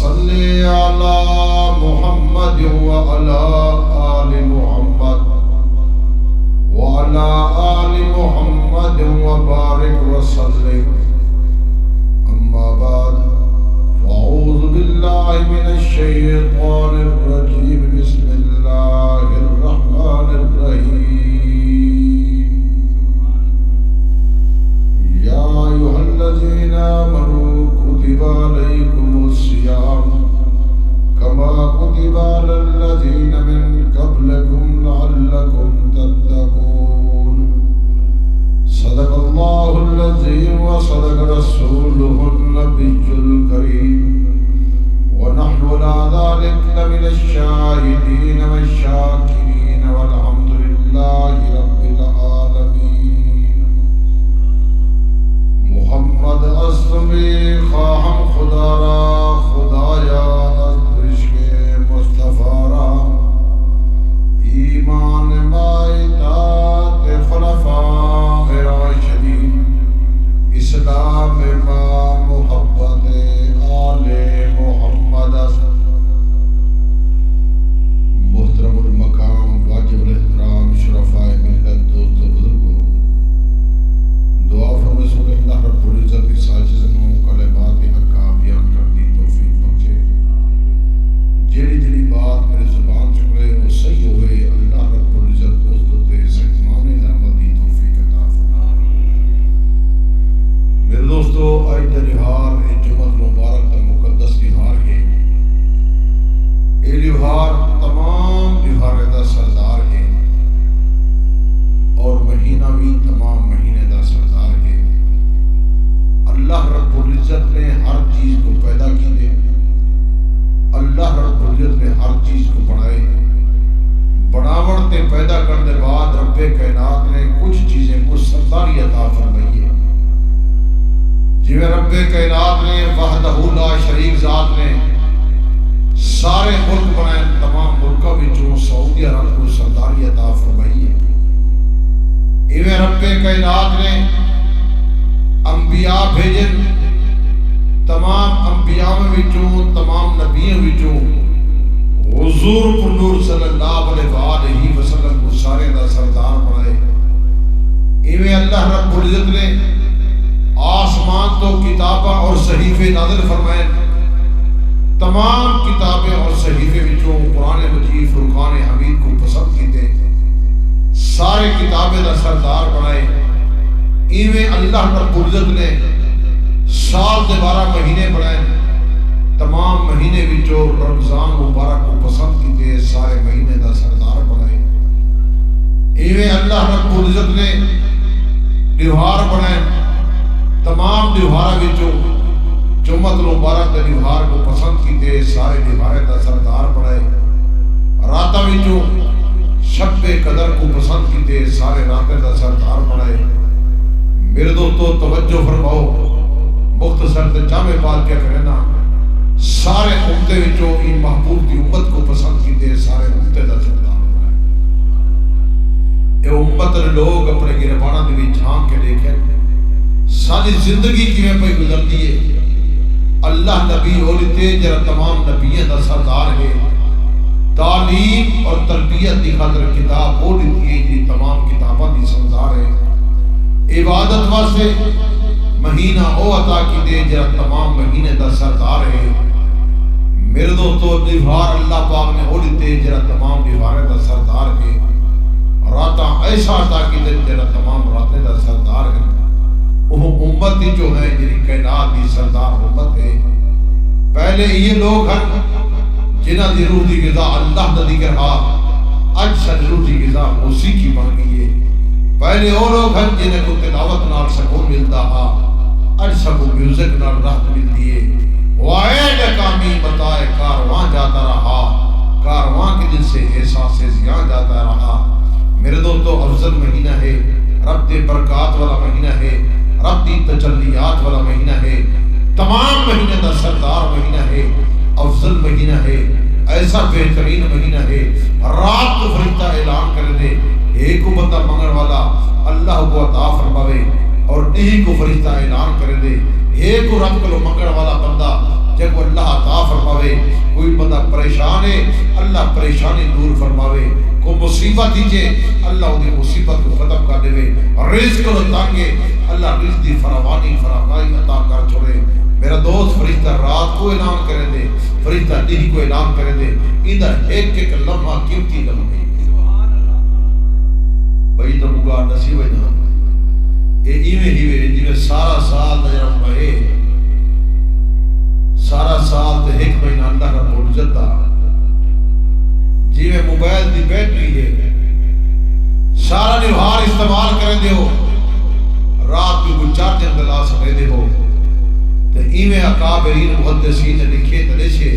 صل على محمد وعلى آل محمد وعلى آل محمد وبارك وسلم. أما بعد فأعوذ بالله من الشيطان الرجيم. بسم الله الرحمن الرحيم. يا أيها الذين آمنوا كتب عليكم الصيام كما كتب على الذين من قبلكم لعلكم تتقون. صدق الله العظيم وصدق رسوله النبي الكريم، ونحن على ذلك لمن الشاهدين والشاكرين والحمد لله رب العالمين. محمد اسمی خواہم خدا را خدایا از عشق مصطفیٰ را، ایمان با اطاعت خلفاء راشدین، اسلام با محبت آل محمد است. محترم المقام واجب الاحترام شرفاء ملت دوست و بزرگوں، دعا فرمائیں کہ اللہ رب العزت کی سازشوں کلمات حق بیان کرنے کی توفیق بخشے. جڑی بات میرے زبان سے نکلے وہ صحیح ہوئے، اللہ رب العزت اس تے صحیح معنی عمل کی توفیق عطا فرمائے. میرے دوستو، آج دا تہوار جمعہ مبارک کا مقدس تہوار ہے. یہ تہوار تمام تہواروں کا سردار ہے اور مہینہ بھی تمام مہینے کا سردار ہے. اللہ رب العزت نے ہر چیز کو پیدا کیے، اللہ رب العزت نے ہر چیز کو بنائے. بناوڑ تے پیدا کرنے بعد رب کائنات نے کچھ چیزیں کو سرداری عطا فرمائی ہے. جویں رب کائنات نے وحدہ لا شریک ذات نے سارے ملک بنائے، تمام ملکوں وچوں سعودی عرب کو سرداری عطا فرمائی ہے. ایویں رب کائنات نے انبیاء بھیجن، تمام انبیاء وچوں تمام نبیوں وچوں حضور پر نور صلی اللہ علیہ وسلم کو سارے دا سردار بنائے. ایویں اللہ رب العزت نے آسمان تو کتاباں اور صحیفے نازل فرمائے. تمام کتابیں اور صحیفے وچوں قرآن مجید فرقان حمید کو پسند کیتے، سارے کتابیں دا سردار بنائے. ایویں اللہ رب العزت نے سال دے 12 مہینے بنائے، تمام مہینے وچوں رمضان مبارک کو پسند کیتے، سارے مہینے دا سردار بنائے. ایویں اللہ رب العزت نے تہوار بنائے، تمام تہوار وچوں جمعہ مبارک دے تہوار کو پسند کیتے، سارے تہوار دا سردار بنائے. راتاں وچوں شب قدر کو پسند کیتے، سارے راتیں دا سردار بنائے. میرے دوستو توجہ فرماؤ، مختصر تے جامع بات کیا کہنا، سارے امتے وچوں این محبوب دی امت کو پسند کیتے، سارے امتے دا سردار بنائے. اے امت لوگ اپنے گربانہ دے وچ جھانک کے دیکھیں ساری زندگی کیویں پئی گزرتی ہے. اللہ نبی ہوتے جرا تمام نبیوں دا سردار ہے. تعلیم اور تربیت دی خاطر کتاب وہ دیتی ہے جی تمام کتاباں دی سردار ہے. عبادت واسطے مہینہ او عطا کی دے جرا تمام مہینے دا سردار ہے. میرے دوستو تہوار اللہ پاک نے وہ دیتے جرا تمام تہوار دا سردار ہے. راتاں ایسا عطا کی دے جرا تمام راتیں دا سردار ہے. وہ امت ہی جو ہے جنہی کائنات دی سردار امت ہے. پہلے یہ لوگ ہیں جنہ دی روح دی غذا اللہ دا ذکر ہا، اج سن روح دی غذا موسیقی بن گئی ہے. پہلے وہ لوگ ہیں جنہیں کو تلاوت نال سکون ملتا ہا، اج سب میوزک نال راحت ملتی ہے. وائے کامی بتائے کارواں جاتا رہا، کارواں کے دل سے احساس زیاں جاتا رہا. میرے دوستو افضل مہینہ ہے، رب دی برکات والا مہینہ ہے، رب دی تجلیات والا مہینہ ہے، تمام مہینے دا سردار مہینہ ہے، افضل مہینہ ہے، ایسا بہترین مہینہ ہے. رات کو فرشتہ اعلان کر دے ایک کو بندہ منگن والا اللہ کو عطا فرماوے، اور نہیں کو فرشتہ اعلان کر دے ایک کو رب کو منگن والا بندہ جب اللہ عطا فرماوے. کوئی بندہ پریشان ہے اللہ پریشانی دور فرماوے. کو مصیبت دیجے اللہ دی مصیبت کو ختم کر دے. رزق کو تانگے اللہ رزق دی فراوانی فراخائی عطا کر چھوڑے. میرا دوست فرشتہ رات کو اعلان کرے دے, فرشتہ دن کو اعلان کرے دے. ادھر ایک ایک لمحہ قیمتی لمحہ بھائی تو مگار نصیب ہے نا. اے ایویں ہی وے جویں سارا سال نظر پائے, سارا سال تے ایک مہینہ اللہ کا معجزت دا. جویں موبائل دی بیٹری ہے سارا نہار استعمال کرے دیو, رات کو کوئی چارجر دلا سکے دے ہو. تے ایویں اکابرین محدثین نے لکھے تے لکھے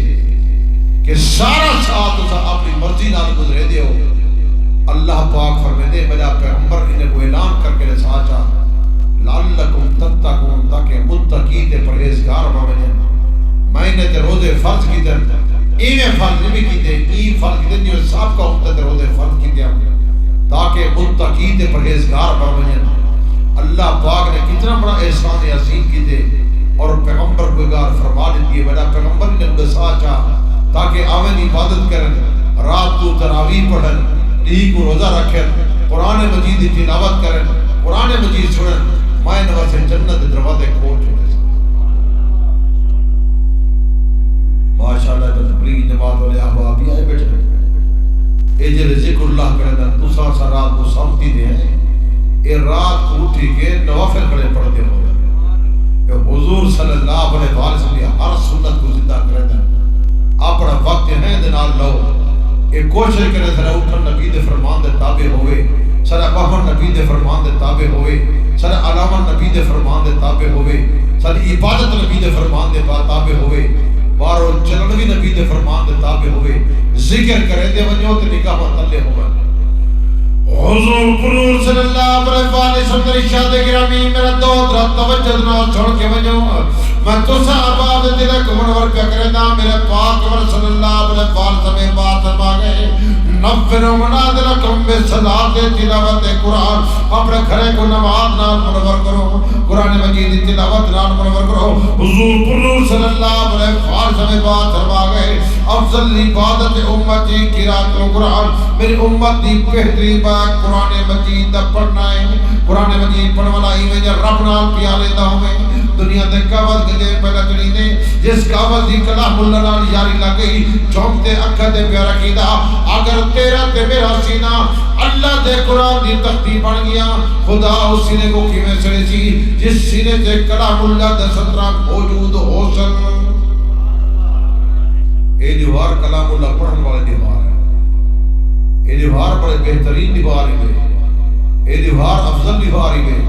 کہ سارا سال تسا اپنی مرضی نال گزرے دیو. اللہ پاک فرماتے میرا پیغمبر انہیں کو اعلان کر کے رساچا لعلکم تتقون, تاکہ متقی تے پرہیزگار بنیں. میں نے تے روزے فرض کی تے ایویں فرض نہیں کیتے, ای فرض کیتے جو سب کا ہوتا تے روزے فرض کیتے تاکہ متقی تے پرہیزگار بنیں. اللہ پاک نے کتنا بڑا احسان عظیم کیتے اور پیغمبر کو گار فرما دیتی ہے. میرا پیغمبر نے رساچا تاکہ آویں عبادت کرن, رات کو تراویح پڑھن, کو روزہ رکھیں, قرآن مجید کی تلاوت کریں, قرآن مجید سنیں. میں نور سے جنت دروازے کھول چھوڑے سے ماشاءاللہ. تبلیغ جماعت والے احباب بھی آئے بیٹھے اے جڑے ذکر اللہ کریں دا تساں سا رات کو سامتی دے ہیں. اے رات کو اٹھی کے نوافل کھڑے پڑھتے ہو اے حضور صلی اللہ علیہ وسلم کی ہر سنت کو زندہ کریں دا. اپنا وقت ہے دنال لو, ایک کوشش کرے سارا اٹھن نبی دے فرمان دے تابع ہوئے, سارا بہن نبی دے فرمان دے تابع ہوئے, سارا علامہ نبی دے فرمان دے تابع ہوئے, ساری عبادت نبی دے فرمان دے تابع ہوئے, بارو چلن بھی نبی دے فرمان دے تابع ہوئے. ذکر کرے دے ونجو تے نگاہ تلے ہوئے. حضور پرور صلی اللہ علیہ وسلم ارشاد گرامی میرا دوست رات توجہ نال چھوڑ کے ونجو میں تسا آباد دل کو منور پہ کردا. میرے پاک صلی اللہ علیہ وسلم بات فرما گئے نفر منازلکم بصلاۃ تلاوت قرآن. اپنے گھرے کو نماز نال منور کرو, قرآن مجید کی تلاوت نال منور کرو. حضور پرور صلی اللہ علیہ وسلم بات فرما گئے افضل عبادت امتی قرات القرآن. میری امت دی بہترین بات قرآن مجید دا پڑھنا ہے. قرآن مجید پڑھنے والا ہی میں رب نال پیارے دا ہوئے. دنیا دے کاوت کے دے پہلا چلی دے جس کاوت دی کلام اللہ نال یاری لگ گئی چونکتے اکھا دے پیارا کیدا. اگر تیرا تے میرا سینہ اللہ دے قرآن دی تختی بن گیا, خدا اس سینے کو کیویں سڑے سی جس سینے تے کلام اللہ دے سترہ موجود ہو سن. اے دیوار کلام اللہ پڑھن والے دیوار ہے. اے دیوار بڑے بہترین دیوار ہے. اے دیوار افضل دیوار ہے.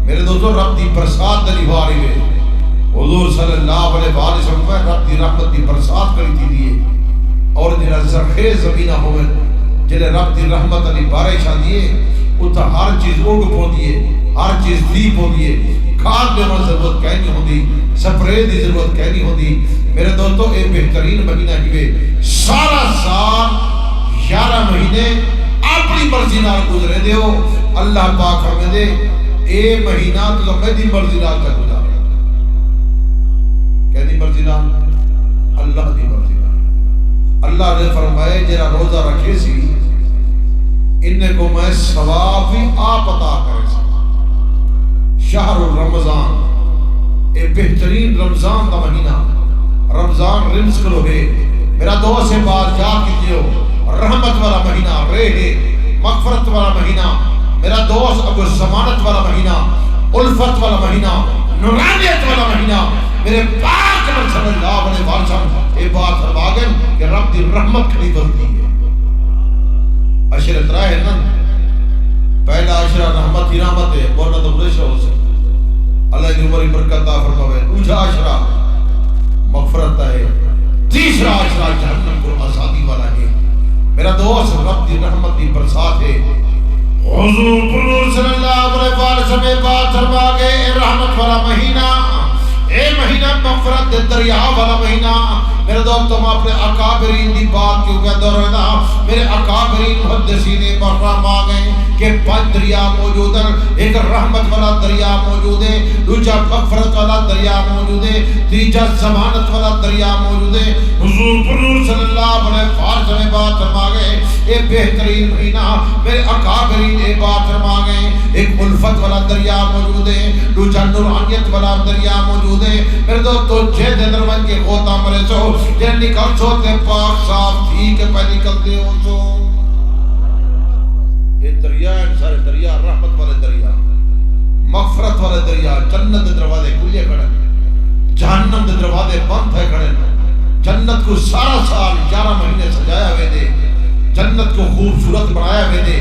میرے دوستو رب دی برسات دی دیوار ہے. حضور صلی اللہ علیہ وسلم میں رب دی رحمت دی برسات کری تھی دیئے اور جنہا زرخیز زمینہ ہوئے جنہا رب دی رحمت علی بارش آ دیئے اتھا ہر چیز اگ پو دیئے, ہر چیز دیپ ہو دیئے, کھاد دینا ضرورت کہنی ہوندی, سپرے دی ضرورت کہنی ہوندی. میرے دوستو اے بہترین مہینہ ہی سارا سال 11 مہینے اپنی مرضی نال گزرے دے ہو. اللہ پاک ہمیں دے اے مہینہ تو میں دی مرضی نال کا گزارا. کیا دی مرضی نال؟ اللہ دی مرضی نال. اللہ نے فرمائے جرا روزہ رکھے سی انہیں کو میں ثواب بھی آپ عطا کرے سی. شہر رمضان اے بہترین رمضان دا مہینہ. رمضان رمز کرو ہے میرا دوست سے بات جا کیجئے ہو. رحمت والا مہینہ, رے مغفرت والا مہینہ, میرا دوست ابو ضمانت والا مہینہ, الفت والا مہینہ, نورانیت والا مہینہ. میرے پاک صلی اللہ علیہ وسلم یہ بات فرما گئے کہ رب دی رحمت کھڑی بلتی ہے. عشرت رائے ہے نا, پہلا عشرہ رحمت ہی رحمت ہے, بولنا تو بریشہ ہو سے اللہ کی عمری برکت عطا فرماوے. دوسرا عشرہ مغفرت ہے, تیسرا عشرہ جہنم کو آزادی والا ہے. میرا دوست رب دی رحمت دی برسات ہے. حضور پرور صلی اللہ علیہ وسلم بات فرما گئے رحمت والا مہینہ, اے مہینہ مغفرت دے دریا والا مہینہ, میرے دوست تم اپنے اکابرین دی بات کیوں کہتے ہو نا؟ میرے اکابرین محدثین محرم آ گئے کہ 5 دریا موجود ہیں، ایک رحمت والا دریا موجود ہے، دوسرا مغفرت والا دریا موجود ہے، تیسرا ضمانت والا دریا موجود ہے۔ حضور پرنور صلی اللہ علیہ وسلم میں بات فرما گئے یہ بہترین مہینہ میرے اکابرین یہ بات فرما گئے ایک الفت والا دریا موجود ہے، دوسرا نورانیت والا دریا موجود ہے۔ میرے دوست تو جے دے درون کے غوطہ مرے سو جے نکل سو تے پاک صاف تھی کہ پہ نکلتے ہو سو یہ دریا ہیں سارے دریا، رحمت والے دریا، مغفرت والے دریا، جنت دے دروازے کھلے کھڑے، جہنم دے دروازے بند ہے کھڑے۔ جنت کو سارا سال 11 مہینے سجایا ہوئے دے، جنت کو خوبصورت بنایا ہوئے دے،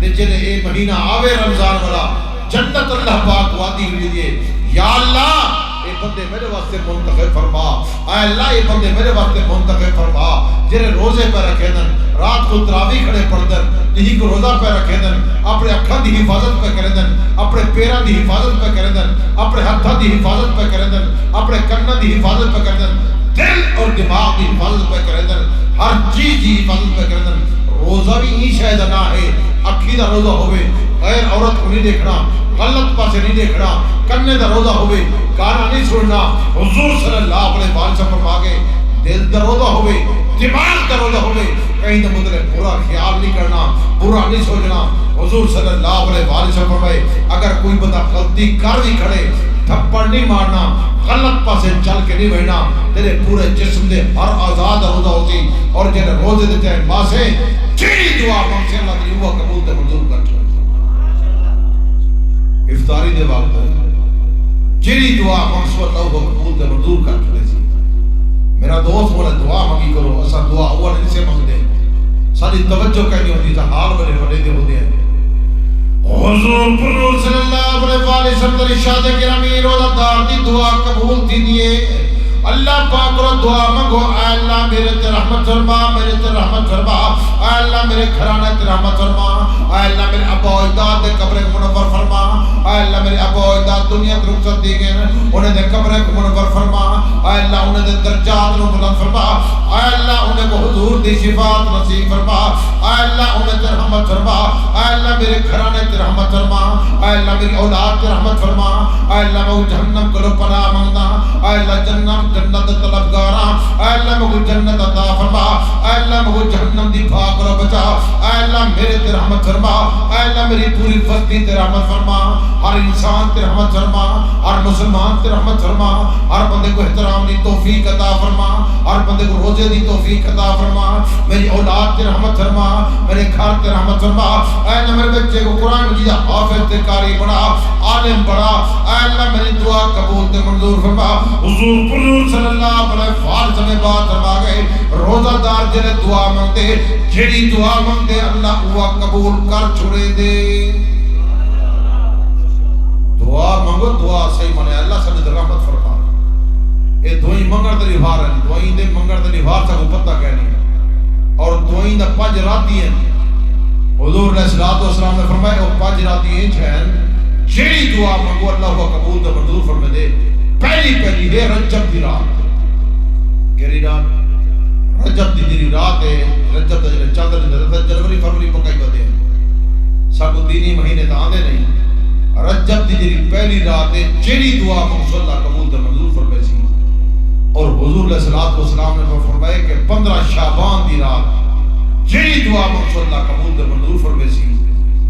جنہیں اے مہینہ آوے رمضان والا جنت اللہ پاک وعدی ہوئی دیئے یا اللہ اے بندے میرے واسطے منتخب فرما، اے اللہ یہ بندے میرے واسطے منتخب فرما جنہیں روزے پہ رکھے دن، رات کو تراویح کھڑے پڑھ دن، نہیں کو روزہ پہ رکھے دن، اپنے اکھاں دی حفاظت پہ کرے دن، اپنے پیران دی حفاظت پہ کرے دن، اپنے ہتھاں دی حفاظت پہ کرے دن، اپنے کناں دی حفاظت پہ کرے دن، دل اور دماغ دی حفاظت پہ کرے دن، ہر چیز دی حفاظت پہ کرے دن۔ روزہ بھی ہی شاید نہ ہے، اکھی دا روزہ ہوئے، غیر عورت کو نہیں دیکھنا، غلط پاسے نہیں دیکھنا، کنے دا روزہ ہوئے، گانا نہیں سننا۔ حضور صلی اللہ علیہ وسلم فرما گئے دل دا روزہ ہوئے، دماغ دا روزہ ہوئے، کہیں دا مطلب برا خیال نہیں کرنا، برا نہیں سوچنا۔ حضور صلی اللہ علیہ وسلم فرمائے اگر کوئی بندہ غلطی کر بھی کھڑے تھپڑ نہیں مارنا، غلط پاسے چل کے نہیں بہنا، تیرے پورے جسم دے ہر آزاد روزہ ہوتی اور جنہیں روزے دیتے ہیں ماں سے جیڑی دعا مانگ سے اللہ دی وہ قبول تے منظور کر چھوڑے۔ افطاری دے وقت جیڑی دعا مانگ سے اللہ وہ قبول تے منظور کر چھوڑے سی۔ میرا دوست بولے دعا مانگی کرو، اسا دعا اول نہیں سے مانگ دے، ساری توجہ کہیں ہوتی تھا حال بڑے بڑے دے ہوتے ہیں۔ حضور پرنور صلی اللہ علیہ وسلم در ارشاد گرامی روزہ دار دی دعا قبول تھی دیئے۔ اللہ پاک رو دعا مانگو اے اللہ میرے تے رحمت فرما، میرے تے رحمت فرما، اے اللہ میرے گھرانے تے رحمت فرما، اے اللہ میرے ابا و اجداد دے قبر منور فرما، اے اللہ میرے ابا و اجداد دنیا تے رخصت دی گئے انہیں دے قبر منور فرما، اے اللہ انہیں دے درجات نو بلند فرما، اے اللہ انہیں کو حضور دی شفاعت نصیب فرما، اے اللہ انہیں تے رحمت فرما، اے اللہ میرے گھرانے تے رحمت فرما، اے اللہ میری اولاد تے رحمت فرما، اے اللہ میں جہنم کو پناہ مانگنا، اے اللہ جنت طلبگاراں، اے اللہ مجھے جنت عطا فرما، اے اللہ مجھے جہنم دی بھاگ رو بچا، اے اللہ میرے تے رحمت فرما، اے اللہ میری پوری بستی تے رحمت فرما، ہر انسان تے رحمت فرما، ہر مسلمان تے رحمت فرما، ہر بندے کو احترام دی توفیق عطا فرما، ہر بندے کو روزے دی توفیق عطا فرما، میری اولاد تے رحمت فرما، میرے گھر تے رحمت فرما، اے اللہ میرے بچے کو قرآن مجید حافظ تے قاری بڑا، عالم بڑا، اے اللہ میری دعا قبول تے منظور فرما۔ حضور پرنور صلی اللہ علیہ وسلم میں بات فرما گئے روزہ دار جنہیں دعا مانگتے جیڑی دعا مانگتے اللہ وہ قبول کر چھوڑے دے۔ دعا مانگو دعا صحیح مانے اللہ سب رحمت فرما۔ اے دعائیں منگر دے نبھار ہیں، دعائیں دے منگر دے نبھار سا کو پتہ کہنی اور دعائیں دا 5 راتی ہیں۔ حضور علیہ السلام نے فرمایا وہ 5 راتی ہیں جیڑی دعا مانگو اللہ وہ قبول تے منظور فرما دے۔ پہلی ہے رجب دی رات، کیری رات رجب دی جی رات ہے، رجب دا جڑے چاندر جنوری فروری پکائی بدے ہیں سب دینی مہینے تا آندے نہیں۔ رجب دی جی پہلی رات ہے جیڑی دعا مانگو اللہ قبول تے منظور فرما سی۔ اور حضور علیہ السلام نے فرمایا کہ 15 شعبان دی رات جیڑی دعا مانگو اللہ قبول تے منظور فرما سی۔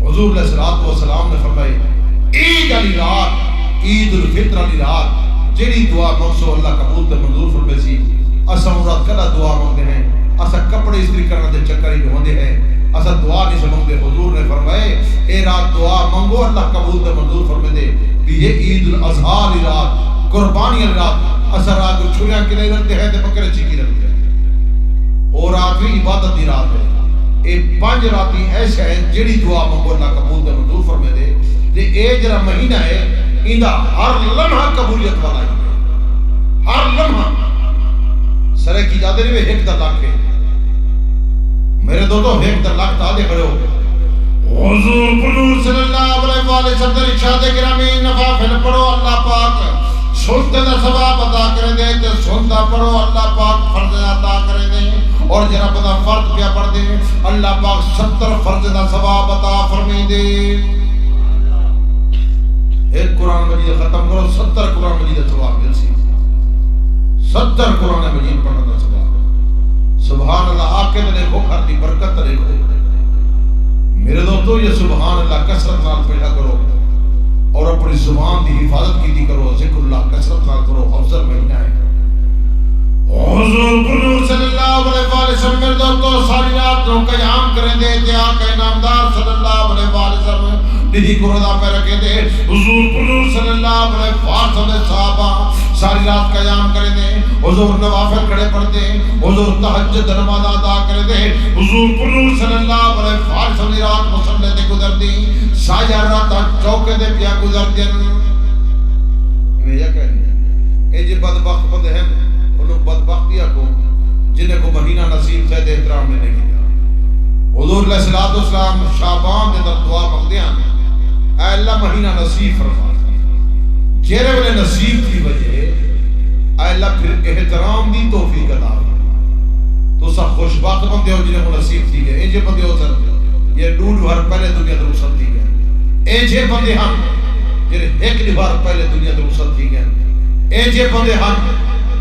حضور علیہ السلام نے فرمایا عید علی رات، عید الفطر علی رات جیڑی دعا مانگو اللہ قبول تے منظور فرما سی۔ اسا مراد کلا دعا مانگتے ہیں، اسا کپڑے استری کرنے دے چکر ہی ہوندے ہیں، اسا دعا نہیں سمجھتے۔ حضور نے فرمایا اے رات دعا مانگو اللہ قبول تے منظور فرما دے۔ یہ عید الاضحیٰ علی رات، قربانی علی رات، اسا رات کو چھریاں کے نہیں رکھتے ہیں تے بکرے چیکی رکھتے ہیں، اور رات بھی عبادت دی رات ہے۔ اے 5 راتی ایسے ہیں جیڑی دعا مانگو اللہ قبول تے منظور فرما دے۔ اے جڑا مہینہ ہے ایندا ہر لمحہ قبولیت والا ہے، ہر لمحہ سرے کی جاتے نہیں وہ 1 لاکھ ہے۔ میرے دوستو 1 لاکھ تا دے کھڑے ہو۔ حضور پرنور صلی اللہ علیہ وسلم ارشاد گرامی نوافل پڑھو اللہ پاک سنتے دا ثواب عطا کریں دے تے سنتا پڑھو اللہ پاک فرض عطا کریں دے اور جرا بدا فرض پیا پڑھ دے اللہ پاک 70 فرض دا ثواب عطا فرمائیں دے ایک قرآن مجید ختم کرو 70 قرآن مجید دا ثواب مل سی 70 قرآن مجید پڑھنا دا ثواب سبحان اللہ آکے تے دیکھو گھر دی برکت دیکھو میرے دوستو یہ سبحان اللہ کثرت نال پڑھا کرو اور اپنی زبان دی حفاظت کی دی کرو ذکر اللہ کثرت نال کرو افضل مہینہ ہے حضور قدوس صلی اللہ علیہ وسلم میرے دوستو ساری رات کو قیام کریں دے تے آقا نامدار صلی اللہ علیہ وسلم دیدی کو رضا پہ رکھے دے حضور قدوس صلی اللہ علیہ وسلم صحابہ ساری رات قیام کریں دے حضور نوافل کھڑے پڑھتے حضور تہجد نماز ادا کریں دے حضور قدوس صلی اللہ علیہ وسلم رات مصلی تے گزر دی سایہ رات چوکے دے پیا گزر دین میں یہ کہہ اے جی بدبخت بندے ہیں انہوں بدبختیاں کو جنہیں کو مہینہ نصیب قید احترام میں نہیں کیا حضور علیہ السلام شعبان دے در دعا مانگتے ہیں اے اللہ مہینہ نصیب فرما جیرے والے نصیب کی وجہ اے اللہ پھر احترام دی توفیق عطا تو سب خوشبخت بندے ہو جنہیں کو نصیب تھی گئے ایجے بندے ہو سر یہ ڈول بھر پہلے دنیا در رخصت تھی گئے ایجے بندے ہم جنہیں ایک بار پہلے دنیا در رخصت تھی گئے ایجے بندے ہم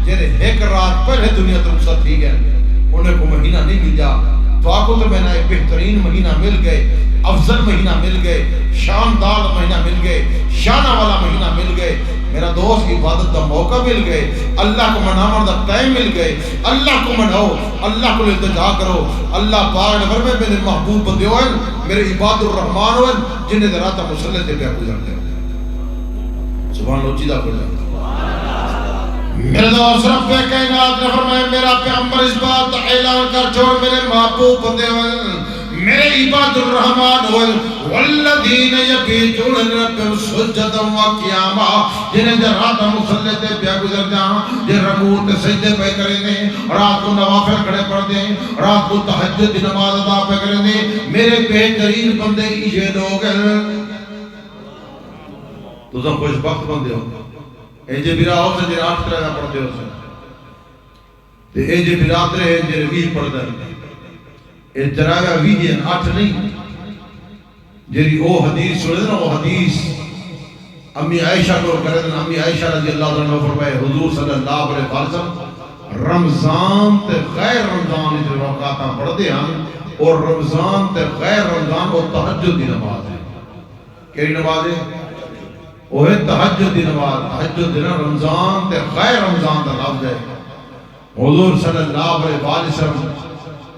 جنہیں ایک رات پہلے دنیا در رخصت تھی گئے انہیں کو مہینہ نہیں مل جا تو آپ کو تو میں نے بہترین مہینہ مل گئے افضل مہینہ مل گئے شاندار مہینہ مل گئے شانہ والا مہینہ مل گئے میرا دوست عبادت دا موقع مل گئے اللہ کو مناور دا ٹائم مل گئے اللہ کو مناؤ اللہ کو التجا کرو اللہ پاک نے فرمائے میرے محبوب بندے ہوئے میرے عباد الرحمن ہوئے جنہیں دراتا مسلح تے پہ گزر دے سبحان اللہ چیدہ کو جائے میرے دوست رب کائنات نے فرمایا میرا پیغمبر اس بات کا اعلان کر چھوڑ میرے محبوب بندے ہوئے میرے عباد الرحمن ہوئے والذین یبیتون لربہم سجدا وقیاما جنہیں رات مصلی تے پیا گزر جاں جن رکوع تے سجدے پہ کریں دیں رات کو نوافل کھڑے پڑھ دیں رات کو تہجد دی نماز ادا پہ کریں دیں میرے بہترین بندے یہ لوگ ہیں تو سب خوش بخت بندے ہو ایجے بیرا ہو سے جن 8 طرح پڑھتے ہو سے ایجے بیرا ترے جن 20 پڑھ دیں اے تراویح 20 ہیں 8 نہیں جیری او حدیث سنے دینا وہ حدیث امی عائشہ کو کرے دینا امی عائشہ رضی اللہ عنہ فرمائے حضور صلی اللہ علیہ وسلم رمضان تے غیر رمضان جو روکاتا پڑھ دے ہم اور رمضان تے غیر رمضان وہ تہجد دی نماز ہے کیری نماز ہے وہ ہے تہجد دی نماز تہجد دینا رمضان تے غیر رمضان دا لفظ ہے حضور صلی اللہ علیہ وسلم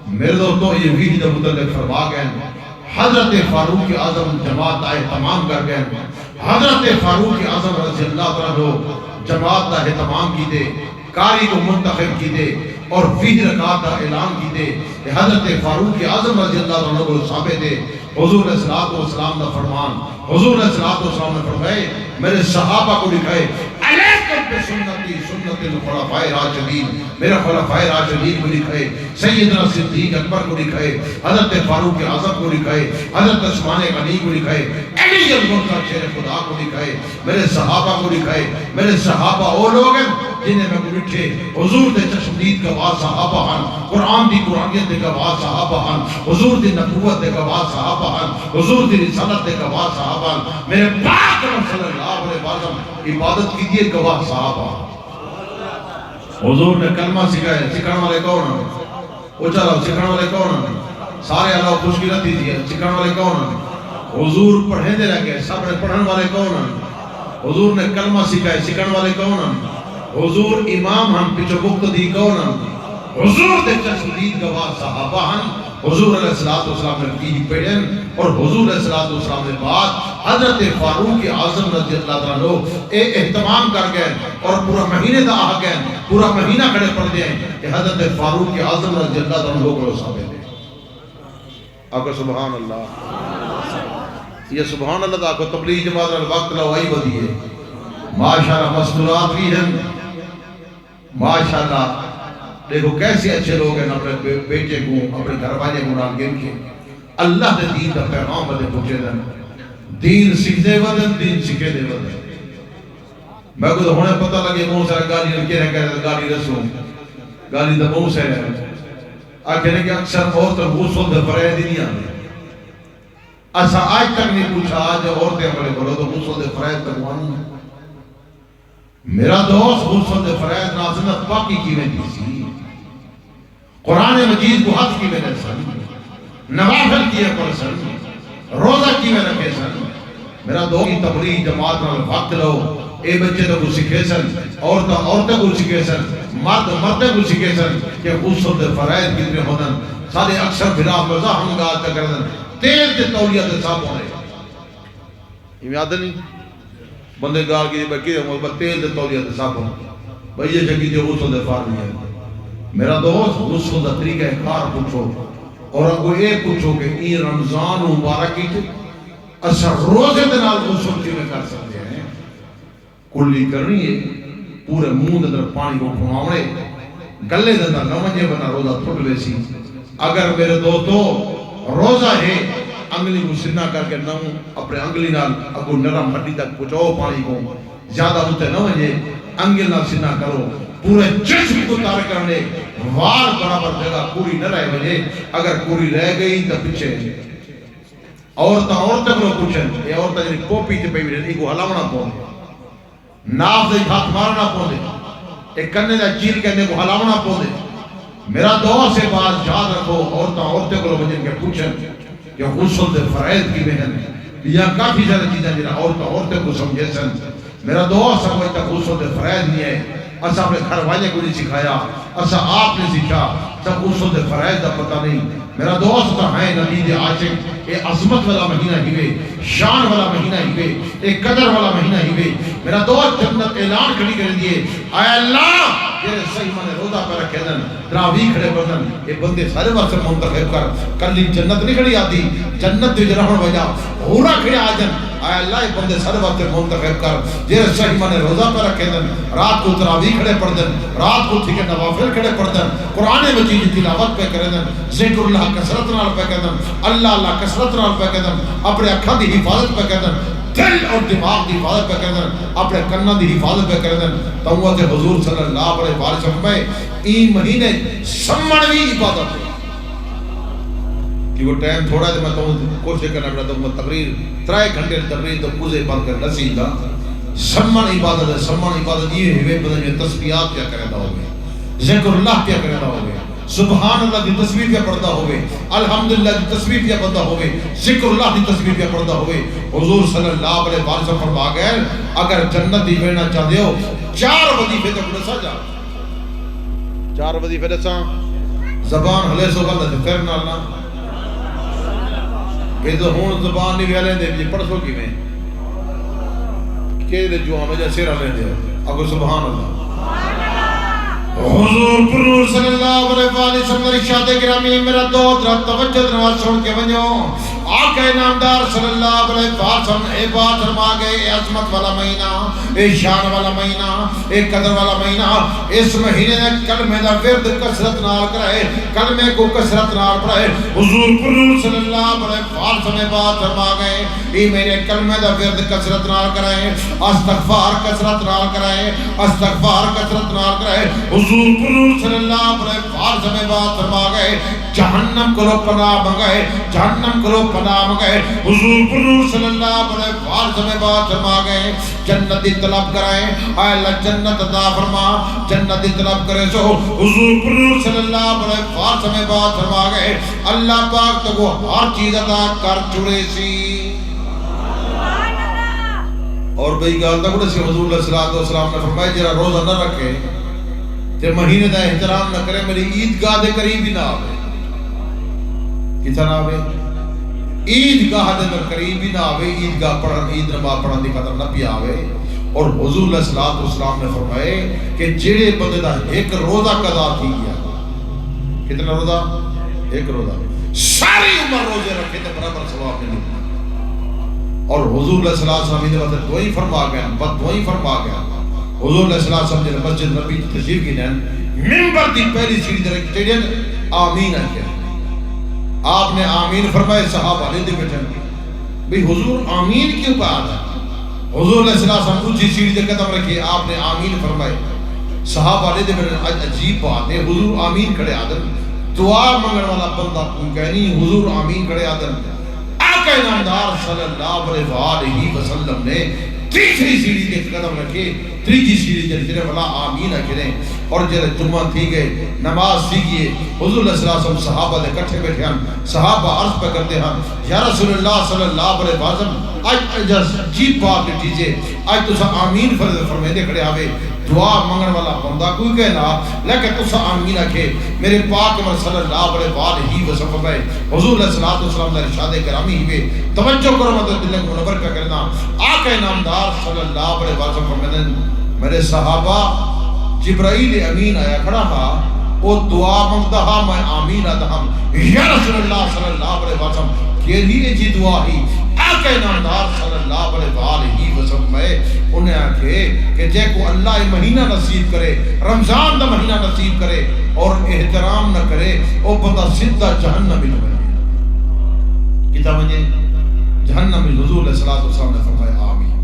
میرے دوستوں یہ وحی دا متعلق فرما گئے حضرت فاروق اعظم جماعت آئے تمام کر گئے حضرت فاروق اعظم رضی اللہ عنہ جماعت آئے تمام کی دے کاری کو منتخب کی دے اور 20 رکعت کا اعلان کی دے کہ حضرت فاروق اعظم رضی اللہ عنہ کو ثابت ہے حضور علیہ السلام کا فرمان حضور علیہ السلام نے فرمائے میرے صحابہ کو دکھائے علیکم بسنتی سنت الخلفاء راشدین میرے خلفاء راشدین کو دکھائے سیدنا صدیق اکبر کو دکھائے حضرت فاروق اعظم کو دکھائے حضرت عثمان غنی کو دکھائے علی المرتضی شیر خدا کو دکھائے میرے صحابہ کو دکھائے میرے صحابہ وہ لوگ ہیں جنہیں میں کو دکھے حضور دے چشمدید گواہ صحابہ ہن قرآن دی قرآنیت دے گواہ صحابہ ہن حضور دی نبوت دے گواہ صحابہ ہن حضور دی رسالت دے گواہ صحابہ ہن میرے پاک صلی اللہ علیہ وسلم عبادت کیجئے گواہ صحابہ حضور نے کلمہ سکھائے سکھانے والے کون ہیں وہ چلو سکھانے والے کون ہیں سارے اللہ خوش کی رہ دیجئے سکھانے والے کون ہیں حضور پڑھیں دے رہ گئے سب پڑھنے والے کون ہیں حضور نے کلمہ سکھائے سکھانے والے کون ہیں حضور امام ہم پیچھو مقتدی کون ہیں حضور دے چشمدید گواہ صحابہ ہن حضور علیہ السلام نے کی پڑھن اور حضور علیہ السلام نے بعد حضرت فاروق اعظم رضی اللہ عنہ اے اہتمام کر گئے اور پورا مہینے دا آ گئے پورا مہینہ کھڑے پڑھ دیں کہ حضرت فاروق اعظم رضی اللہ عنہ کو ثابت ہے آپ کو سبحان اللہ یہ سبحان اللہ دا کو تبلیغ جماعت وقت لوائی بدی ہے ماشاءاللہ مستورات بھی ہیں ماشاءاللہ دیکھو کیسے اچھے لوگ ہیں اپنے بیٹے کو اپنے گھر والے کو نال گن کے اللہ دے دین دا پیغام بدے پہنچے دن دین سکھتے ودن دین سکھے دے ودن میں کو ہونے پتہ لگے منہ سے گالی رکھے رہ گئے گالی رسوں گالی دا منہ سے رہے آکھے نے کہ اکثر عورت غسل دے فرائض نہیں آنے ایسا آج تک نہیں پوچھا آج عورتیں ہمارے بولو تو غسل دے فرائض تک وانی ہے میرا دوست غسل دے فرائض نازلت پاکی کی میں دیسی قرآن مجید کو حد کی میں نے سن نوافل کیے پر سن روزہ کی میں رکھے سن میرا دوست کی تبلیغ جماعت میں وقت لو اے بچے تو کو سکھے سن عورتیں کو سکھے سن مردیں کو سکھے سن کہ غسل دے فرائض کتنے ہونن سارے اکثر بلا مزہ ہم گاہ تک کردن تیل تے تولیہ تے صاحب ہونے یہ یاد نہیں بندے گال کی بکی تیل تے تولیہ تے صاحب ہونے بھئی یہ جگہ جو غسل دے فار نہیں ہے میرا دوست غسل دا طریقہ کار پوچھو اور اگو یہ پوچھو کہ این رمضان مبارکی تے اثر روزے دے نال غسل کی میں کر سکتے ہیں کلی کرنی ہے پورے منہ دے در پانی کو کھماونے گلے دے در نمجے بنا روزہ تھوڑ لے سی اگر میرے دوستو روزہ ہے انگلی کو سنہ کر کے نہ اپنے انگلی نال اگو نرم ہڈی تک پہنچاؤ پانی کو زیادہ ہوتے نہ وجے انگلی نال سنہ کرو پورے جسم کو تار کرنے وار برابر جگہ پوری نہ رہ وجے اگر پوری رہ گئی تو پیچھے عورتیں کو پوچھیں یہ عورتیں جنہیں پوپی تے پہ بھی رہے کو ہلاونا پوندے ناف دے ہاتھ مارنا پوندے ایک کرنے دا چیر کہنے کو ہلاونا پوندے میرا دعا سے بات یاد رکھو عورتیں کو بجن کے پوچھیں کہ غسل دے فرائض کی بہن یا کافی زیادہ چیزیں جنہیں عورتیں کو سمجھے سن میرا دعا سمجھتا غسل دے فرائض نہیں ہے اسا اپنے گھر والے کو نہیں سکھایا اسا آپ نے سکھا سب غسل دے فرائض دا پتہ نہیں میرا دوست ہے نبی دے عاشق اے عظمت والا مہینہ ہی وے شان والا مہینہ ہی وے اے قدر والا مہینہ ہی وے میرا دوست جنت اعلان کھڑی کر دیے اے اللہ تیرے صحیح مانے روزہ پر رکھے دن تراویح کھڑے پڑھن اے بندے سارے واسطے منتخب کر کل جنت نہیں کھڑی آتی جنت دی رہن وجہ ہورا کھڑے آ جن اے اللہ یہ بندے سارے واسطے منتخب کر تیرے صحیح مانے روزہ پر رکھے دن رات کو تراویح کھڑے پڑھ دن رات کو ٹھیک نوافل کھڑے پڑھ دن قرآن مجید کی تلاوت پہ کرے دن ذکر اللہ کثرت نال پہ کہہ دن اللہ کثرت نال پہ کہہ دن اپنے اکھاں دی حفاظت پہ کہہ دن دل اور دماغ دی حفاظت پہ کہہ دن اپنے کناں دی حفاظت پہ کہہ دن توت حضور صلی اللہ علیہ وسلم میں این مہینے سمنوی عبادت ہے کیونکہ ٹائم تھوڑا ہے میں تو کوشش کرنا پڑا تو تقریر 3 گھنٹے تقریر تو پوزے بند کر نسی تھا سمن عبادت ہے سمن عبادت یہ ہے بدن میں تسبیحات کیا کرتا ہوگے ذکر اللہ کیا کرتا ہوگے سبحان اللہ کی تصویر کیا پڑھتا ہوئے الحمدللہ کی تصویر کیا پڑھتا ہوئے ذکر اللہ کی تصویر کیا پڑھتا ہوئے حضور صلی اللہ علیہ وسلم فرما گئے اگر جنت ہی بھیڑنا چاہتے ہو 4 وظیفے تک رسا جا 4 وظیفے رسا زبان ہلے سو بندہ سے پھر نالنا کہ تو ہون زبان نہیں بھی دے بھی پڑھ سو کی میں کہ دے جو ہمیں جا سیرہ لیں دے اگر سبحان اللہ حضور پرور صلی اللہ علیہ وسلم ارشاد گرامی میرا دوست رات توجہ نواز چھوڑ کے ونجو آقا نامدار صلی اللہ علیہ وسلم اے بات فرما گئے اے عظمت والا مہینہ اے شان والا مہینہ اے قدر والا مہینہ اس مہینے نے کلمے دا ورد کثرت نال کرائے کلمے کو کثرت نال پڑھائے حضور پرور صلی اللہ علیہ وسلم بات فرما گئے اے میرے کلمے دا ورد کثرت نال کرائے استغفار کثرت نال کرائے استغفار کثرت نال کرائے حضور پرور صلی اللہ علیہ وسلم بات فرما گئے جہنم کو پناہ منگائے جہنم کو پناہ منگائے حضور پرور صلی اللہ علیہ وسلم بات فرما گئے جنت دی طلب کرائے اے اللہ جنت عطا فرما جنت دی طلب کرے سو حضور پرور صلی اللہ علیہ وسلم بات فرما گئے اللہ پاک تو وہ ہر چیز عطا کر چھوڑے سی اور بھئی گال تک اڑے سی حضور علیہ السلام نے فرمایا جرا روزہ نہ رکھے تے مہینے دا احترام نہ کرے میری عیدگاہ دے قریب ہی نہ آوے کتنا آوے عیدگاہ دے قریب ہی نہ آوے عیدگاہ پڑھن عید نماز پڑھن دی خاطر نہ پی آوے اور حضور علیہ السلام نے فرمائے کہ جڑے بندے دا ایک روزہ قضا تھی گیا کتنا روزہ ایک روزہ ساری عمر روزے رکھے تے برابر ثواب ملے اور حضور علیہ السلام نے وقت دعائیں فرما گیا بد دعائیں فرما گیا حضور علیہ السلام نے مسجد نبی تشریف کی نین منبر دی پہلی سیڑھی در چڑھن آمین کیا آپ نے آمین فرمائے صحابہ نے دے بیٹھے بھئی حضور آمین کیوں پہ آتا حضور علیہ السلام اونچی سیڑھی تے قدم رکھے آپ نے آمین فرمائے صحابہ نے دے میرے عجیب بات ہے حضور آمین کھڑے آدم دعا منگن والا بندہ کوئی کہنی حضور آمین کھڑے آدم آقا انعامدار صلی اللہ علیہ وسلم نے تیسری سیڑھی تے قدم رکھے تیجی سیڑھی جڑے والا آمین کریں اور جڑے جمعہ تھی گئے نماز تھی گئے حضور علیہ السلام صحابہ دے کٹھے بیٹھے ہیں صحابہ عرض پہ کرتے ہیں یا رسول اللہ صلی اللہ علیہ وسلم آج عجیب بات دیجئے آج تو سا آمین فرمیندے کھڑے آوے دعا منگن والا بندہ کوئی کہنا لیکن تو سا آمین آکھے میرے پاک عمر صلی اللہ علیہ وسلم ہے حضور علیہ السلام نے ارشاد کرامی ہوئے توجہ کرو مدد دل کو منور کا کرنا آقا انعامدار صلی اللہ علیہ وسلم فرماتے میرے صحابہ جبرائیل امین آیا کھڑا تھا وہ دعا منگتا ہا میں آمین آتا ہم یا رسول اللہ صلی اللہ علیہ وسلم یہ لیے جی دعا ہی آقا انعامدار صلی اللہ علیہ وسلم ہے انہیں آکھے کہ جے کو اللہ مہینہ نصیب کرے رمضان دا مہینہ نصیب کرے اور احترام نہ کرے وہ بندہ سدھا جہنم میں بنے کتاب میں جہنم میں حضور علیہ السلام نے فرمایا آمین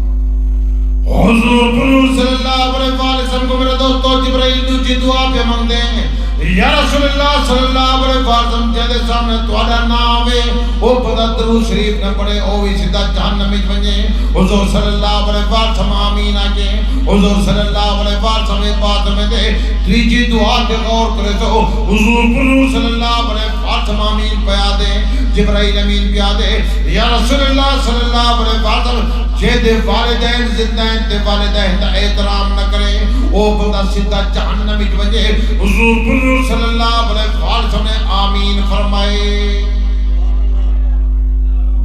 حضور صلی اللہ علیہ وسلم کو میرے دوستو جبرائیل دوچی دعا پہ مانگ دیں یا رسول اللہ صلی اللہ علیہ وسلم جیدے سامنے توڑا نام ہے وہ پتہ درود شریف نہ پڑے او بھی سیدھا جہنم میں بنے حضور صلی اللہ علیہ وسلم آمین آکے حضور صلی اللہ علیہ وسلم بات میں دے تیجی دعا کے غور کرے تو حضور صلی اللہ علیہ وسلم آمین پیا دے جبرائیل امین پیا دے یا رسول اللہ صلی اللہ علیہ وسلم جیدے والدین زندین تے والدین دا احترام نہ کرے او بندہ سیدھا جہنم میں بنے حضور صلی اللہ علیہ وسلم نے آمین فرمائے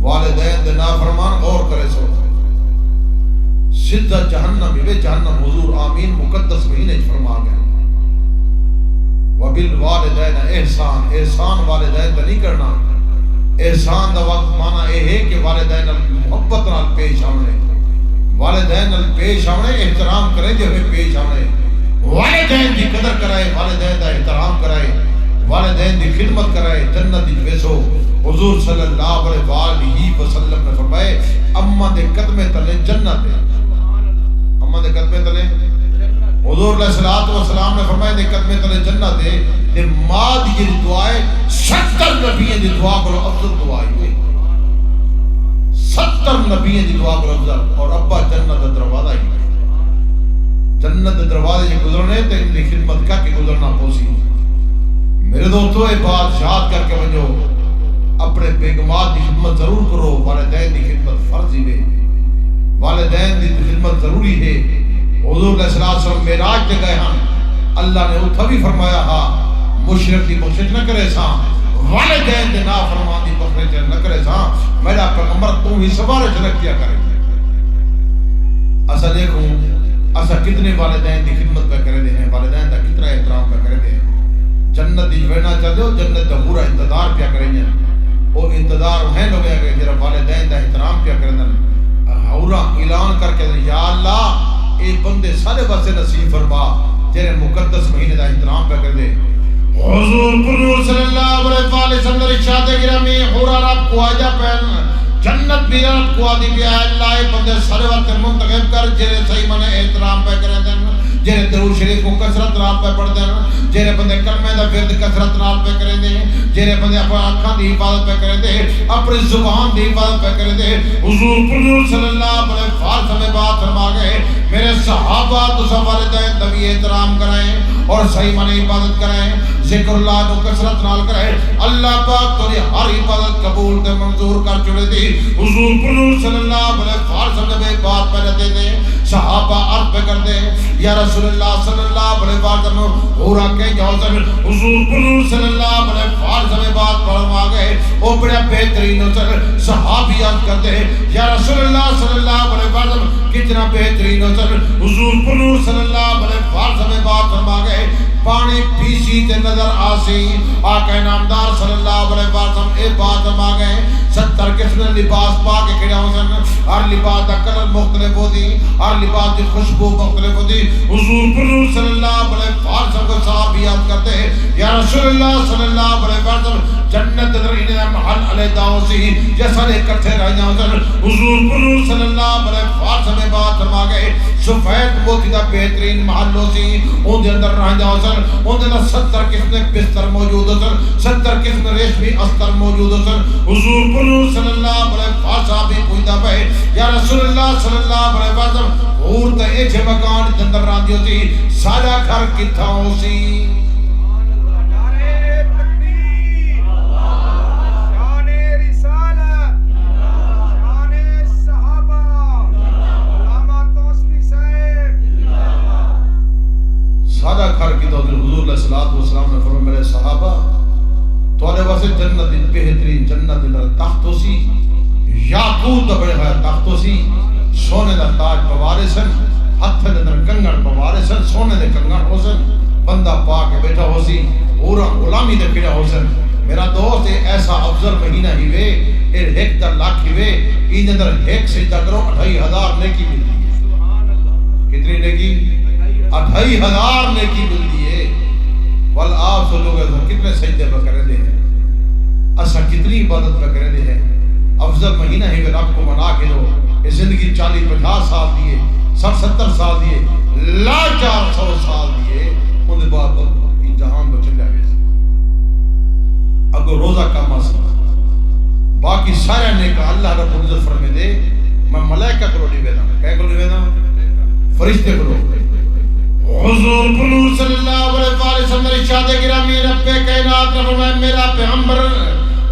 والدین دے نافرمان غور کرے سو سیدھا جہنم میں جہنم حضور آمین مقدس مہینے فرما گیا وبالوالدین احسان احسان والدین دا نہیں کرنا احسان دا وقت مانا اے ہے کہ والدین محبت نال پیش آنے والدین نال پیش آنے احترام کریں جو ہمیں پیش آنے والدین دی قدر کرائے والدین دا احترام کرائے والدین دی خدمت کرائے جنت دی ویسو حضور صلی اللہ علیہ وسلم نے فرمائے اماں دے قدمے تلے جنت ہے اماں دے قدمے تلے حضور علیہ السلام نے فرمائے دے قدمے تلے جنت ہے تے ماں دی جی دعائے 70 نبیوں دی دعا کرو افضل دعائی ہوئی 70 نبیوں دی دعا کرو افضل اور ابا جنت دا دروازہ ہی جنت دروازے جو گزرنے تے ان کی خدمت کر کے گزرنا پوسی میرے دوستو یہ بات یاد کر کے وجو اپنے بیگمات کی خدمت ضرور کرو والدین کی خدمت فرضی ہے والدین کی خدمت ضروری ہے حضور علیہ السلام معراج تے گئے ہیں اللہ نے اتھا بھی فرمایا ہا مشرک دی بخشش نہ کرے سا والدین دے نافرمان دی بخشش نہ کرے سا میرا پیغمبر تم ہی سوارے رکھ دیا کرے ایسا دیکھوں ایسا کتنے والدین دی خدمت پہ کرے دے ہیں والدین دا کتنا احترام پہ کرے دے ہیں جنت دی جوڑنا چاہتے ہو جنت دا پورا انتظار پیا کریں گے وہ انتظار ہیں لوگ ہیں کہ جرا والدین دا احترام پیا کریں دیں ہورا اعلان کر کے دیں یا اللہ اے بندے سارے بسے نصیب فرما تیرے مقدس مہینے دا احترام پیا کر دے حضور صلی اللہ علیہ وسلم ارشاد گرامی ہورا رب کو آجا پہن جنت بھی رب کو آدھی بھی آئے اللہ اے بندے سارے وقت منتخب کر جرے صحیح منے احترام پہ کریں دیں جیرے درود شریف کو کثرت نال پہ پڑھ دیں جیرے بندے کلمے دا ورد کثرت نال پہ کریں دیں جیرے بندے اپنے آنکھاں دی حفاظت پہ کریں دیں اپنی زبان دی حفاظت پہ کریں دیں حضور صلی اللہ علیہ وسلم بات فرما گئے میرے صحابہ تو والدین دا بھی احترام کرائیں اور صحیح معنی حفاظت کرائیں ذکر اللہ کو کثرت نال کرائیں اللہ پاک تو ہر حفاظت قبول تے منظور کر چلے دی حضور صلی اللہ علیہ وسلم نے بات پہ رہتے دیں صحابہ عرض پہ کر دیں یا رسول اللہ صلی اللہ علیہ وسلم پورا کہ جوزن حضور صلی اللہ علیہ وسلم بات پڑھوا گئے وہ بڑا بہترین حسن صحابیات کرتے ہیں یا رسول اللہ صلی اللہ علیہ وسلم کتنا بہترین حسن حضور صلی اللہ علیہ وسلم بات فرما گئے پانی پیسی تے نظر آسی آقا انعامدار صلی اللہ علیہ وسلم اے بات فرما گئے 70 قسم لباس پا کے کھڑا حسن ہر لباس کا کلر مختلف ہوتی ہر لباس کی خوشبو مختلف ہوتی حضور صلی اللہ علیہ وسلم کو صحابیات کرتے ہیں یا رسول اللہ صلی اللہ علیہ وسلم جنت در انہا محل علیدہ ہو سی جیسا لے کٹھے رہنا ہو سن حضور پنور صلی اللہ علیہ فارس میں بات فرما گئے سفید موتی دا بہترین محل ہو سی ان دے اندر رہنا ہو سن ان دے اندر 70 قسم بستر موجود ہو سن 70 قسم ریشمی استر موجود ہو سن حضور پنور صلی اللہ علیہ فارس بھی پوچھتا پہ یا رسول اللہ صلی اللہ علیہ وسلم اور تے ایچے مکان دے اندر رہنا ہو سی سارا گھر کتھا ہو سی سادہ گھر کی تو حضور علیہ السلام نے فرمایا میرے صحابہ توڑے واسے جنت بہترین جنت در تخت ہو سی یاقوت بڑے ہے تخت ہو سی سونے دا تاج پوارے سن ہتھ دے در کنگڑ پوارے سن سونے دے کنگڑ ہو سن بندہ پا کے بیٹھا ہو سی پورا غلامی دے پھرا ہو سن میرا دوست ایسا افضل مہینہ ہی وے ایک در لاکھ ہی وے این در ایک سجدہ کرو 25,000 نیکی ملتی ہے کتنی نیکی 25,000 نیکی ملتی ہے وال آپ سوچو گے کتنے سجدے پہ کرے دے ہیں اسا کتنی عبادت پہ کرے دے ہیں افضل مہینہ ہی میں رب کو منا کے دو یہ زندگی 40-50 سال دیے 60-70 سال دیے لا 400 سال دیے ان دے بعد جہان میں چلے آگے اگر روزہ کا مسئلہ باقی سارے نیکا اللہ رب العزت فرمے دے میں ملائکہ کرو نہیں بیدا کہے کرو نہیں بیدا فرشتے کرو حضور پنور صلی اللہ علیہ وسلم ارشاد گرامی رب کائنات نے فرمایا میرا پیغمبر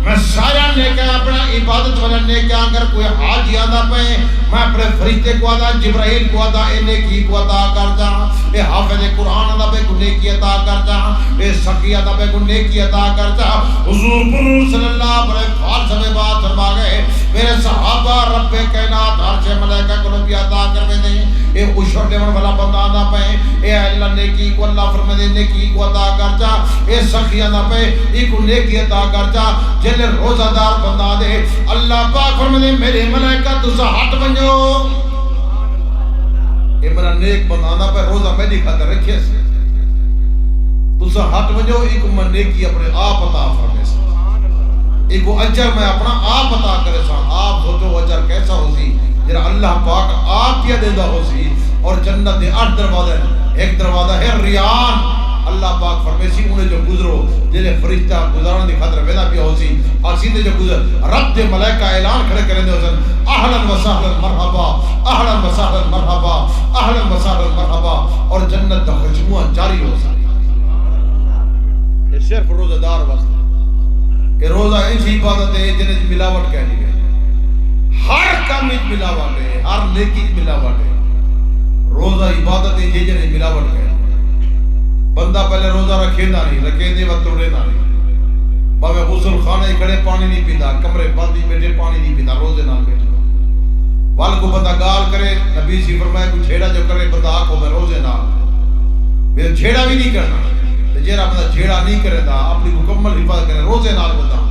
میں سارا نیکا اپنا عبادت والا نیکا اگر کوئی حاجی آدھا پہ میں اپنے فرشتے کو آدھا جبرائیل کو آدھا اے نیکی کو عطا کر جا اے حافظ قرآن آدھا پہ کو نیکی عطا کر جا اے سقی آدھا پہ کو نیکی عطا کر جا حضور پنور صلی اللہ علیہ وسلم میں بات فرما گئے میرے صحابہ رب کائنات ہر سے ملائکہ کو بھی عطا کر میں دیں اے اشور دیون والا بندہ آدھا پہ اے اللہ نیکی کو اللہ فرمے دے نیکی کو عطا کر جا اے سخی آدھا پہ ایک نیکی عطا کر جا جلے روزہ دار بندہ دے اللہ پاک فرمے دے میرے ملائکہ تسا ہٹ بنجو اے میرا نیک بندہ آدھا پہ روزہ میں نہیں کھاتا رکھے سے تسا ہٹ بنجو ایک من نیکی اپنے آپ عطا فرمے سے ایک اجر میں اپنا آپ عطا کرے سا آپ سوچو اجر کیسا ہو سی جنہا اللہ پاک آپ کیا دیدہ ہو سی اور جنت دے 8 دروازے ایک دروازہ ہے ریان اللہ پاک فرمیسی انہیں جو گزرو جنہیں فرشتہ گزارن دی خاطر ویدہ پیا ہو سی اور سیدھے جو گزر رب دے ملائکہ اعلان کھڑے کریں دے ہو سن اہلاً و سہلاً مرحبا اہلاً و سہلاً مرحبا اہلاً و سہلاً مرحبا اور جنت دا خوشبو جاری ہو سن یہ صرف روزہ دار واسطے کہ روزہ انسی عبادت ہے جنہیں ملاوٹ کہنی گئے ہر کام ایک ملاوٹ ہے ہر نیکی ایک ملاوٹ ہے روزہ عبادت ہے جنہیں ملاوٹ کہنی بندہ پہلے روزہ رکھے نہ نہیں رکھے دے وقت توڑے نہ نہیں باوے غسل خانے کھڑے پانی نہیں پیدا کمرے بندی بیٹھے پانی نہیں پیدا روزے نہ بیٹھے وال کو بندہ گال کرے نبی سی فرمایا کوئی چھیڑا جو کرے بندہ آنکھوں میں روزے نہ میرے چھیڑا بھی نہیں کرنا جیرا بندہ چھیڑا نہیں کرے دا اپنی مکمل حفاظت کرے روزے نہ بندہ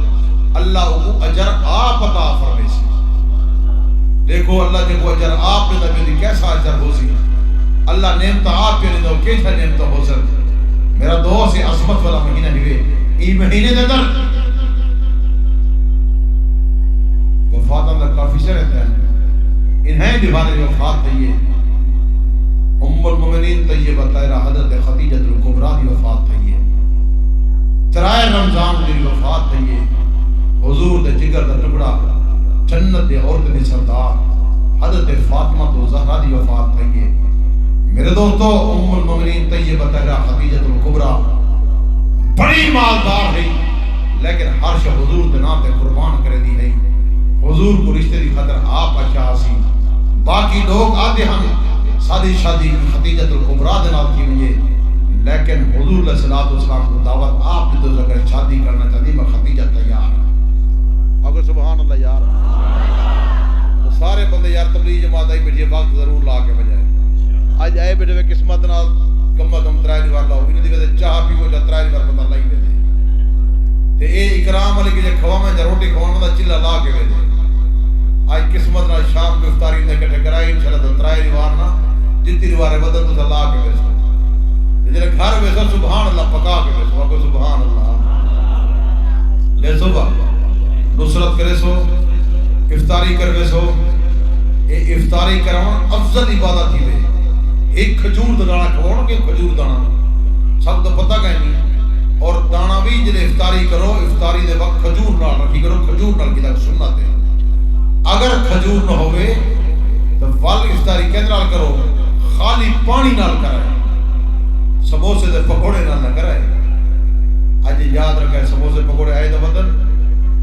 اللہ کو اجر آپ عطا فرمائے سی دیکھو اللہ جب وہ اجر آپ نے نبی کیسا اجر ہو سی اللہ نعمت آپ کے لیے کیسا نعمت ہو سکتا میرا دوست عظمت والا مہینہ ہوئے این مہینے دے در وفات اندر کافی سے رہتا ہے انہیں دیوانے وفات دیئے ام المومنین طیبہ طاہرہ حضرت خدیجہ الکبریٰ دی وفات دیئے ترائے رمضان دی وفات دیئے حضور دے جگر دا ٹکڑا جنت دے عورت دے سردار حضرت فاطمہ تو زہرہ دی وفات دیئے میرے دوستو ام المومنین طیبہ طاہرہ خدیجہ الکبریٰ بڑی مالدار ہے لیکن ہر شہ حضور دے نام تے قربان کرے دی ہے حضور کو رشتے دی خاطر آپ اچھا سی باقی لوگ آدھے ہم شادی خدیجہ الکبریٰ دے نام کی ہوئی لیکن حضور علیہ السلام کو دعوت آپ نے تو اگر شادی کرنا چاہتی میں خدیجہ تیار اگر سبحان اللہ یار تو سارے بندے یار تبلیغ جماعت آئی بیٹھے وقت ضرور لا کے بجائے آج آئے بیٹھے قسمت نال کم ترائے دیوار لاؤ انہیں دیکھتے چاہ پیو جا ترائے دیوار بندہ لائی دے تے اے اکرام علی کے جے کھواما جا روٹی کھوانا دا چلہ لا کے دے آج قسمت نال شام کو افطاری نے کٹھے کرائی انشاءاللہ تو ترائے دیوار نا جتنی دیوار بدل تو لا کے دے جنہیں گھر ویسا سبحان اللہ پکا کے ویسا وقت سبحان اللہ لیسو صبح نصرت کرے سو افطاری کرے سو اے افطاری کراؤن افضل عبادت ہی وے ایک کھجور دا دانا کھواؤن کہ کھجور دانا سب تو پتہ کہیں نہیں اور دانا بھی جلے افطاری کرو افطاری دے وقت کھجور نال رکھی کرو کھجور نال کی تک سنت ہے اگر کھجور نہ ہوئے تو وال افطاری کہنے نال کرو خالی پانی نال کرائے سموسے دے پکوڑے نال نہ کرائے آج یاد رکھے سموسے پکوڑے آئے تو بدن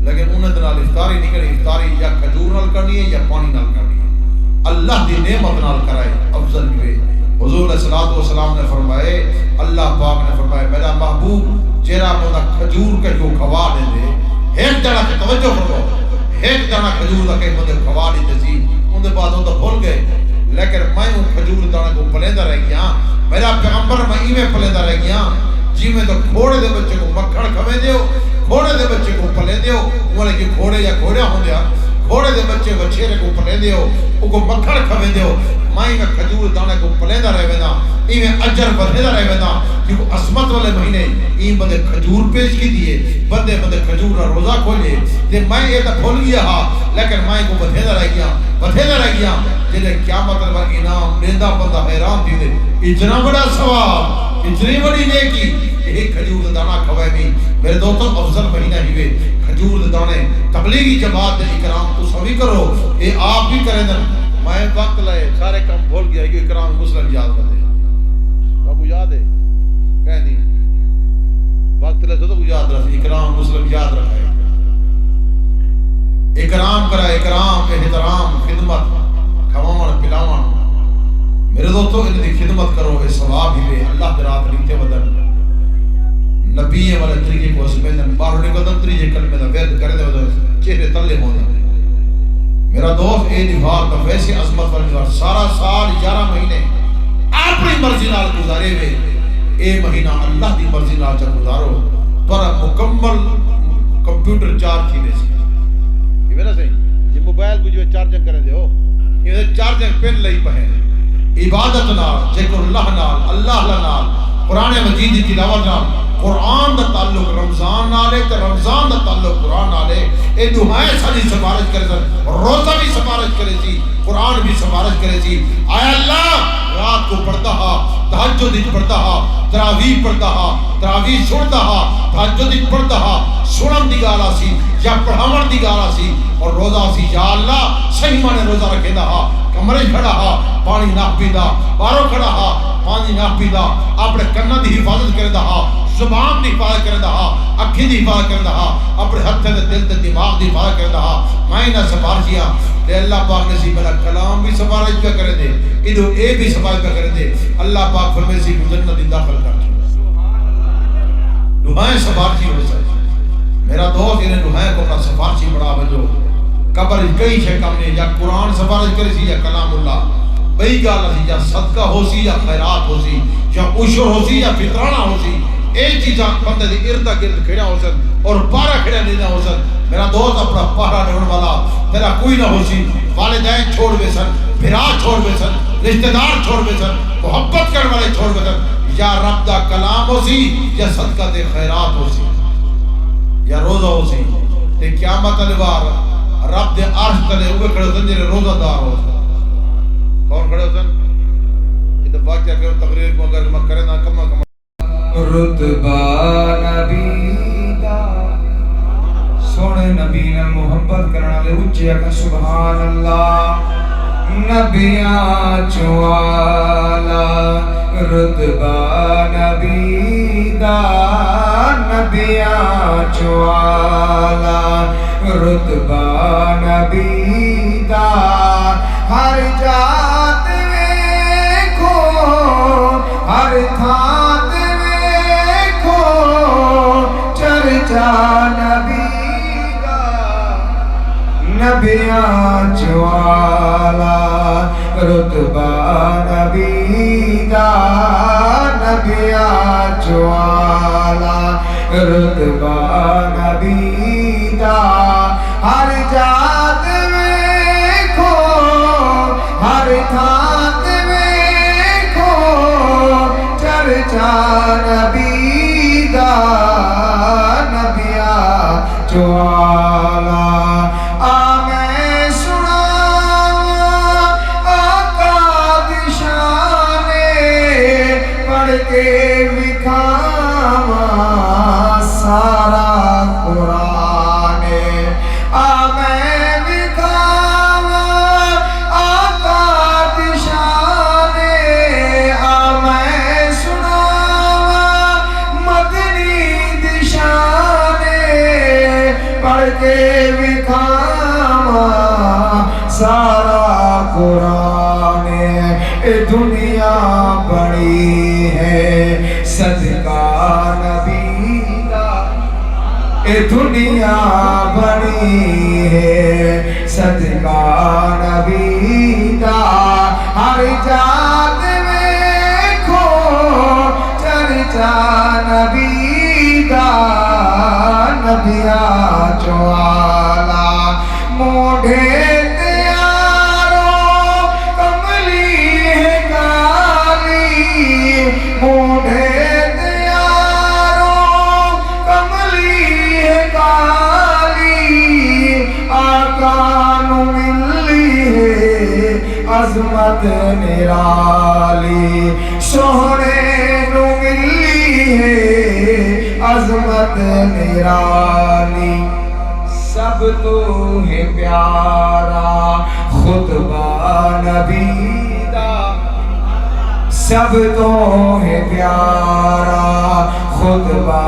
لیکن انہیں نال افطاری نہیں کرنی افطاری یا کھجور نال کرنی ہے یا پانی نال کرنی ہے اللہ دی نعمت نال کرائے افضل ہوئے حضور علیہ السلام نے فرمائے اللہ پاک نے فرمائے میرا محبوب چہرہ بندہ کھجور کے جو کھوا دے دے ایک جانا کی توجہ کرو ایک جانا کھجور دا کہیں بندے کھوا دیتے سی ان دے بعد ان دا بھول گئے لیکن میں ان کھجور دانا کو پلیندہ رہ گیا میرا پیغمبر میں ایمیں پلیندہ رہ گیا جی میں تو کھوڑے دے بچے کو مکھڑ کھوے دیو کھوڑے دے بچے کو پلے دیو انہیں کہ کھوڑے یا کھوڑیا ہوں دیا کھوڑے دے بچے وچھیرے کو پلے دیو ان کو مکھڑ کھوے دیو مائیں میں کھجور دانے کو پلیندہ رہ وینا ایمیں اجر بدھیدہ رہ وینا کیونکہ عصمت والے مہینے این بندے کھجور پیش کی دیئے بندے کھجور را روزہ کھولے تے میں یہ تا بھول گیا ہاں لیکن مائیں کو بدھیدہ رہ گیا جنہیں قیامت پر انعام دیندہ بندہ حیران تھی دے اتنا بڑا ثواب اتنی بڑی نیکی ایک کھجور دانا کھوائے بھی میرے دوستوں افضل مہینہ ہی ہوئے کھجور دانے تبلیغی جماعت دے اکرام تو سبھی کرو اے آپ بھی کریں دن میں وقت لائے سارے کام بھول گیا کہ اکرام مسلم یاد کر دے آپ کو یاد ہے کہہ نہیں وقت لائے تو یاد رکھے اکرام مسلم یاد رکھے اکرام کرا اکرام احترام خدمت کھواؤن پلاؤن میرے دوستوں انہیں خدمت کرو اے ثواب ہی وے اللہ کے رات ریتے بدن نبی والے طریقے کو سمیدن باہر نکلدن طریقے کلمے دا ویرد کرے دے بدن چہرے تلے ہونا میرا دوست اے نفار کا ویسے عظمت والی نفار سارا سال 11 مہینے اپنی مرضی نال گزارے ہوئے اے مہینہ اللہ دی مرضی نال چا گزارو پر مکمل کمپیوٹر چارج تھی ویسے یہ میرا صحیح یہ موبائل کو جو چارجنگ کریں دے ہو یہ چارجنگ پین لئی پہنے عبادت نال ذکر اللہ نال قرآن مجید کی تلاوت نال قرآن دا تعلق رمضان نالے تے رمضان دا تعلق قرآن نالے اے دعائیں ساری سفارش کرے سن روزہ بھی سفارش کرے سی قرآن بھی سفارش کرے سی آیا اللہ رات کو پڑھتا ہا تہجد پڑھتا ہا تراویح پڑھتا ہا تراویح سنتا ہا تہجد پڑھتا ہا سنن دی گالا سی یا پڑھاون دی گالا سی اور روزہ سی یا اللہ صحیح مانے روزہ رکھے دا ہا کمرے کھڑا ہا پانی نہ پیدا بارو کھڑا ہا پانی نہ پیدا اپنے کنہ دی حفاظت کرے دا ہا زبان دی حفاظت کرے دا ہا اکھی دی حفاظت کرے دا ہا اپنے ہتھے دے دل دے دماغ دی حفاظت کرے دا ہا میں نہ سفارشیاں تے اللہ پاک نے سی میرا کلام بھی سفارش پہ کرے دے ادھو اے بھی سفارش پہ کرے دے اللہ پاک فرمے سی جنت دی داخل کر دعائیں سفارشی ہو سکتی میرا دوست انہیں دعائیں کو اپنا سفارشی بڑا بجو قبر کئی شے کم نے یا قرآن سفارش کرے سی یا کلام اللہ بئی گالا سی یا صدقہ ہو سی یا خیرات ہو سی یا عشر ہو سی یا فطرانہ ہو سی ایک چیزاں بندے دی اردا گرد کھڑا ہو سن اور پارا کھڑا نہیں ہو سن میرا دوست اپنا پارا نہیں والا تیرا کوئی نہ ہو سی والدین چھوڑ بے سن بھرا چھوڑ بے سن رشتہ دار چھوڑ بے سن محبت کرنے والے چھوڑ بے سن یا رب دا کلام ہو سی یا صدقہ دے خیرات ہو سی یا روزہ ہو سی تے قیامت الوار رب دے عرش تلے اوے کھڑے سن جنہیں روزہ دار ہو سن کون کھڑے سن یہ تو واقعہ کہ تقریر کو اگر میں کرے نا کما رتبہ نبی دا سونے نبی نے محبت کرنا لے اچھے اکا سبحان اللہ نبیاں چوالا رتبہ نبی دا نبیاں چوالا رتبہ نبی دا ہر جات ویکھو ہر تھان چرچا نبی دا نبیاں چوالا رتبہ نبی دا نبیاں چوالا رتبہ نبی دا ہر جات ویکھو ہر تھان ویکھو چرچا نبی دا نبیاں چوالا میں سناواں آقا دی شانے پڑھ کے وکھاواں سارا قرآن میں وکھاواں آقا دی شانے میں سناواں مدنی دی شانے پڑھ کے وکھاواں سارا قرآن اے دنیا بڑی ہے صدقہ نبی دا اے دنیا بڑی ہے صدقہ نبی دا ہر جات ویکھو چرچا نبی دا نبیاں چوالا موڈھے موڈھے دیاروں کملی ہے کالی آقا نو ملی ہے عظمت نرالی سونے نو ملی ہے عظمت نرالی سب تو ہے پیارا خطبہ نبی دا سب تو ہے پیارا خطبہ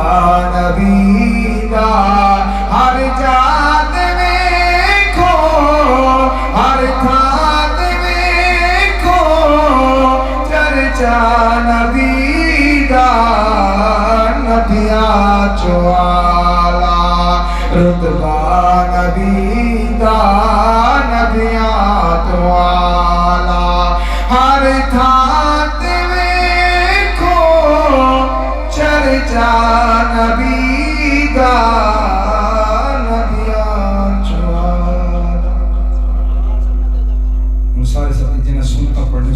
نبی دا ہر جات ویکھو ہر تھات ویکھو چرچا نبی دا نبیاں چوالا رتبہ نبی دا نبیاں چوالا ہر تھات چرچا نبی دا نبیاں چوالا. ہم سارے ساتھی جنہیں سنتا پڑھنے